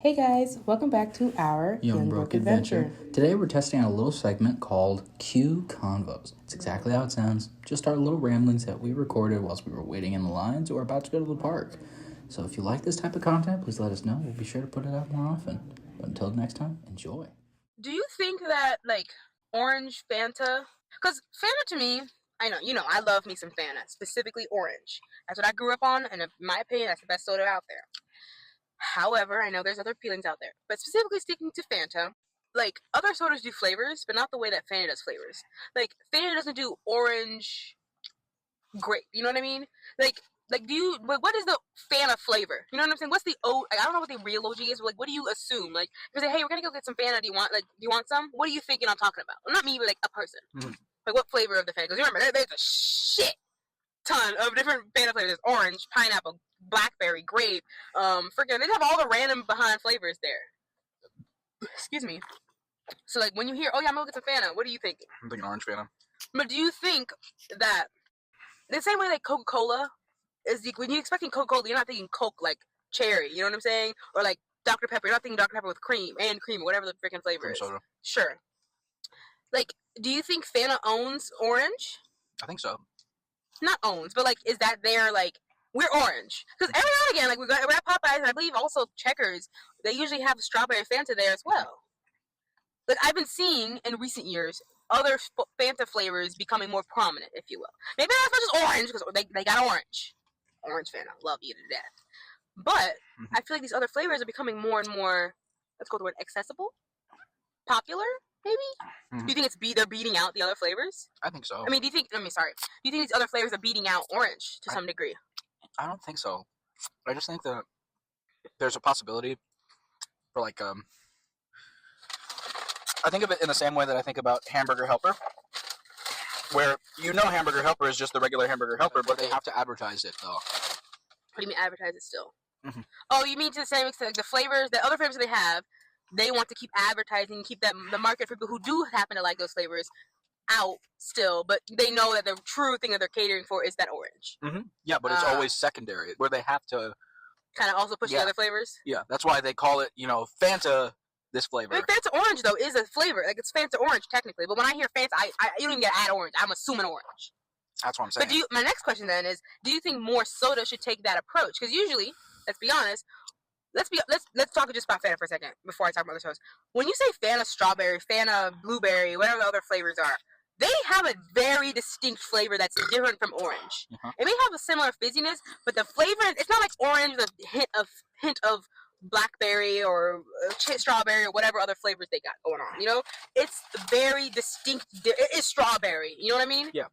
Hey guys, welcome back to our Young Broke Adventure. Today we're testing out a little segment called Q Convos. It's exactly how it sounds, just our little ramblings that we recorded whilst we were waiting in the lines or about to go to the park. So if you like this type of content, please let us know. We'll be sure to put it out more often. But until next time, enjoy. Do you think that, orange Fanta? Because Fanta to me, I know, I love me some Fanta, specifically orange. That's what I grew up on, and in my opinion, that's the best soda out there. However, I know there's other feelings out there. But specifically sticking to Fanta, other sodas do flavors, but not the way that Fanta does flavors. Fanta doesn't do orange grape, you know what I mean? What is the Fanta flavor? You know what I'm saying? What's the I don't know what the real OG is, but what do you assume? If you say, hey, we're gonna go get some Fanta, do you want some? What are you thinking I'm talking about? Well, not me, but a person. Mm-hmm. What flavor of the Fanta? Because you remember, there's a shit ton of different Fanta flavors. There's orange, pineapple, blackberry, grape, they have all the random behind flavors there. Excuse me. So when you hear, oh yeah, I'm gonna get some Fanta, what are you thinking? I'm thinking orange Fanta. But do you think that the same way that Coca-Cola is, when you're expecting Coca-Cola, you're not thinking Coke cherry, you know what I'm saying? Or Dr. Pepper, you're not thinking Dr. Pepper with cream, whatever the freaking flavor cream is. Soda. Sure. Do you think Fanta owns orange? I think so. Not owns, but is that their we're orange? Because every now and again, we're at Popeyes, and I believe also Checkers, they usually have strawberry Fanta there as well. I've been seeing in recent years other Fanta flavors becoming more prominent, if you will. Maybe not as much as orange, because they got orange. Orange Fanta, love you to death. But I feel like these other flavors are becoming more and more, let's go to the word, accessible? Popular, maybe? Mm-hmm. Do you think they're beating out the other flavors? I think so. Do you think these other flavors are beating out orange to some degree? I don't think so. I just think that there's a possibility for I think of it in the same way that I think about Hamburger Helper, where Hamburger Helper is just the regular Hamburger Helper, but they have to advertise it, though. What do you mean advertise it still? Mm-hmm. Oh, you mean to the same extent, the flavors, the other flavors they have, they want to keep advertising, keep the market for people who do happen to like those flavors out still, but they know that the true thing that they're catering for is that orange. Mm-hmm. Yeah, but it's always secondary, where they have to kind of also push the other flavors. Yeah, that's why they call it, Fanta. This flavor. Fanta orange though is a flavor. It's Fanta orange technically, but when I hear Fanta, I you don't even get to add orange. I'm assuming orange. That's what I'm saying. But my next question then is, do you think more soda should take that approach? Because usually, let's be honest, let's talk just about Fanta for a second before I talk about other sodas. When you say Fanta strawberry, Fanta blueberry, whatever the other flavors are, they have a very distinct flavor that's different from orange. Uh-huh. It may have a similar fizziness, but the flavor, it's not like orange with a hint of blackberry or strawberry or whatever other flavors they got going on. It's very distinct. It is strawberry. You know what I mean? Yeah.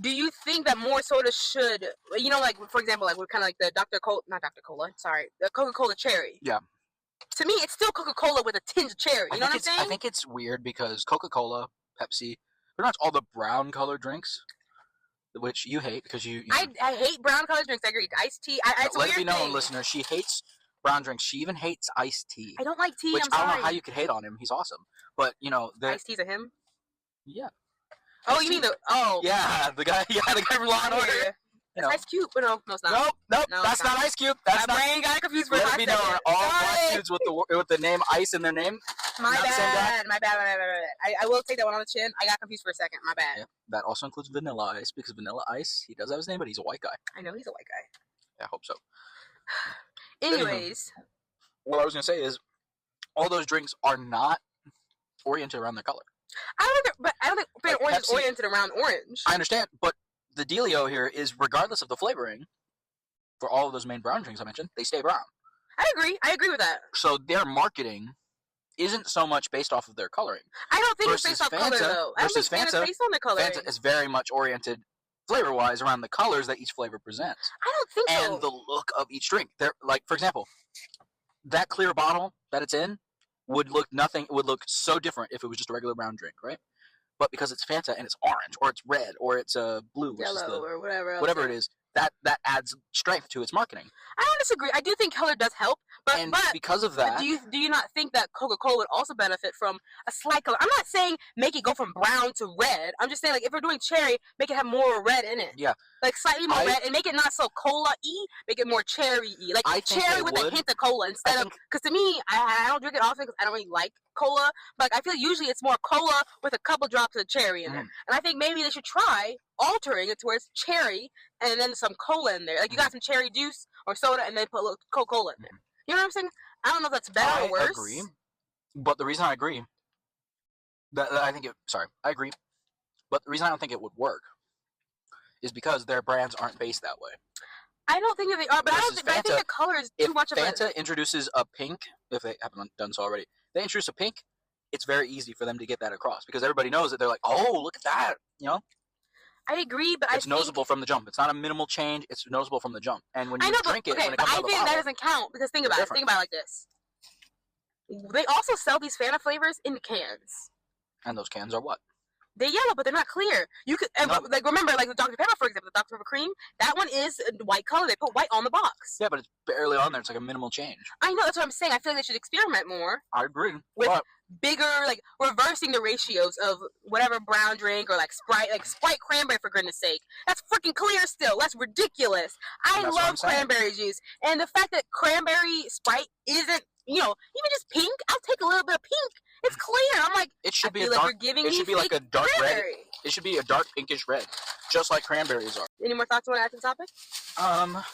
Do you think that more sodas should, for example, we're kind of the the Coca-Cola cherry. Yeah. To me, it's still Coca-Cola with a tinge of cherry. You know what I'm saying? I think it's weird because Coca-Cola, Pepsi, pretty much all the brown colored drinks, which you hate because you I hate brown colored drinks. I agree. Iced tea. Let it be known, listener, she hates brown drinks. She even hates iced tea. I don't like tea. Which I'm sorry. I don't know how you could hate on him. He's awesome. But iced tea's a him. Yeah. Oh, you mean Yeah, the guy from Law and Order. It's Ice Cube, but no, it's not. Nope, that's not Ice Cube. That's my brain got confused for a second. Let me know, all black dudes with the name Ice in their name. My bad. I will take that one on the chin. I got confused for a second. My bad. Yeah, that also includes Vanilla Ice, because Vanilla Ice, he does have his name, but he's a white guy. I know he's a white guy. Yeah, I hope so. Anyways. What I was going to say is, all those drinks are not oriented around their color. I don't think Fanta Orange is oriented around orange. I understand, but the dealio here is, regardless of the flavoring, for all of those main brown drinks I mentioned, they stay brown. I agree with that. So their marketing isn't so much based off of their coloring. I don't think it's based off color, though. I don't think Fanta's based on the coloring. Fanta is very much oriented, flavor-wise, around the colors that each flavor presents. I don't think so. And the look of each drink. For example, that clear bottle that it's in would look so different if it was just a regular brown drink, right? But because it's Fanta and it's orange, or it's red, or it's blue, yellow, or whatever else. Whatever it is, that adds strength to its marketing. I don't disagree. I do think color does help, but because of that, do you not think that Coca-Cola would also benefit from a slight color? I'm not saying make it go from brown to red. I'm just saying, like, if we're doing cherry, make it have more red in it. Yeah, like slightly more red, and make it not so cola-y. Make it more cherry-y, like cherry with a hint of cola instead of. Because to me, I don't drink it often because I don't really like cola. But I feel usually it's more cola with a couple drops of cherry in there. And I think maybe they should try altering it towards cherry and then some cola in there. Like you got some cherry juice or soda and then put a little Coca-Cola in there. You know what I'm saying? I don't know if that's better or worse. I agree. But the reason I agree, I agree. But the reason I don't think it would work is because their brands aren't based that way. I don't think that they are, but I think the color is too much of a... If Fanta introduces a pink, if they haven't done so already, they introduce a pink, it's very easy for them to get that across because everybody knows that they're like, oh, look at that, you know? I agree, but it's noticeable from the jump. It's not a minimal change. It's noticeable from the jump. And when you drink it, when it comes out of the bottle, that doesn't count because think about it like this. They also sell these Fanta flavors in cans. And those cans are what? They're yellow, but they're not clear. You could like remember, like the Dr. Pepper, for example, the Dr. Pepper cream. That one is white color. They put white on the box. Yeah, but it's barely on there. It's like a minimal change. I know, that's what I'm saying. I feel like they should experiment more. I agree. With bigger, like reversing the ratios of whatever brown drink or like Sprite cranberry, for goodness sake. That's freaking clear still. That's ridiculous. I love cranberry juice, and the fact that cranberry Sprite isn't, even just pink. I'll take a little bit of pink. It's clear. I'm like, it should be a dark. It should be like a dark red. It should be a dark pinkish red, just like cranberries are. Any more thoughts you want to add to the topic?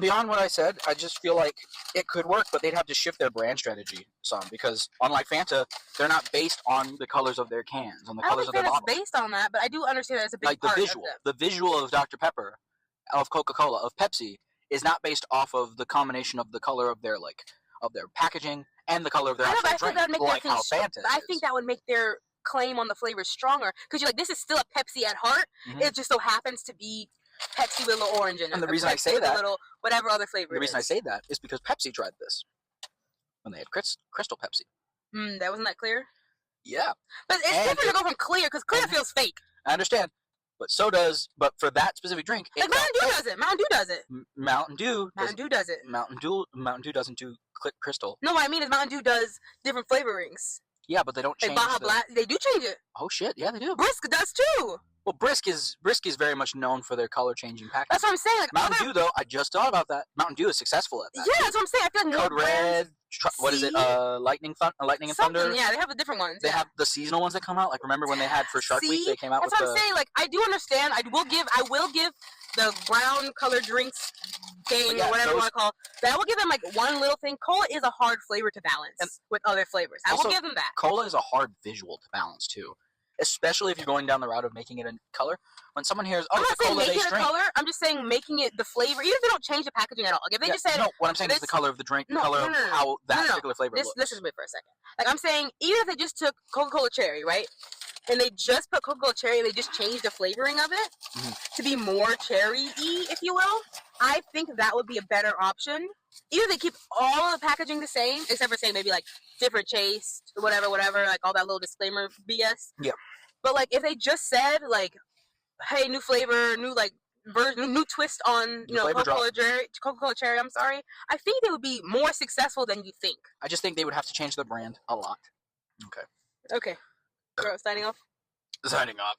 Beyond what I said, I just feel like it could work, but they'd have to shift their brand strategy some because, unlike Fanta, they're not based on the colors of their cans, on the colors of their bottles. Based on that, but I do understand that it's a big part of them. The visual of Dr. Pepper, of Coca-Cola, of Pepsi is not based off of the combination of the color of their their packaging and the color of their actual drink, how Fanta is. I think that would make their claim on the flavor stronger because you're like, this is still a Pepsi at heart. It just so happens to be Pepsi with a little orange in it. And the reason I say that, whatever other flavor. The reason I say that is because Pepsi tried this when they had Crystal Pepsi. That wasn't that clear. Yeah, but it's different to go from clear because clear feels fake. I understand, but so does. But for that specific drink, like Mountain Dew does it. Mountain Dew does it. Mountain Dew does it. Mountain Dew doesn't do Crystal. No, what I mean is Mountain Dew does different flavorings. Yeah, but they don't change. Baja Blast, they do change it. Oh shit! Yeah, they do. Brisk does too. Well, Brisk is very much known for their color changing packaging. That's what I'm saying. Like, Mountain Dew, though, I just thought about that. Mountain Dew is successful at that. Yeah, that's what I'm saying. I feel like Code Red. What is it? Lightning and Thunder. Yeah, they have the different ones. They have the seasonal ones that come out. Like remember when they had for Shark Week, they came out. That's what I'm saying. Like I do understand. I will give the brown colored drinks thing or whatever you want to call it. I will give them like one little thing. Cola is a hard flavor to balance with other flavors. I will give them that. Cola is a hard visual to balance too. Especially if you're going down the route of making it a color. When someone hears, I'm not saying making it a color. I'm just saying making it the flavor. Even if they don't change the packaging at all. Like if they just said, no, what I'm saying is the color of the drink, the color of how that particular flavor looks. Listen to me for a second. Like I'm saying, even if they just took Coca-Cola Cherry, right, and they just put Coca-Cola Cherry and they just changed the flavoring of it to be more cherry-y, if you will, I think that would be a better option. Either they keep all of the packaging the same, except for saying maybe like different taste, whatever, like all that little disclaimer BS. Yeah. But like if they just said like, hey, new flavor, new like version, new twist on Coca-Cola Cherry. I'm sorry. I think they would be more successful than you think. I just think they would have to change their brand a lot. Okay. Signing off. Signing off.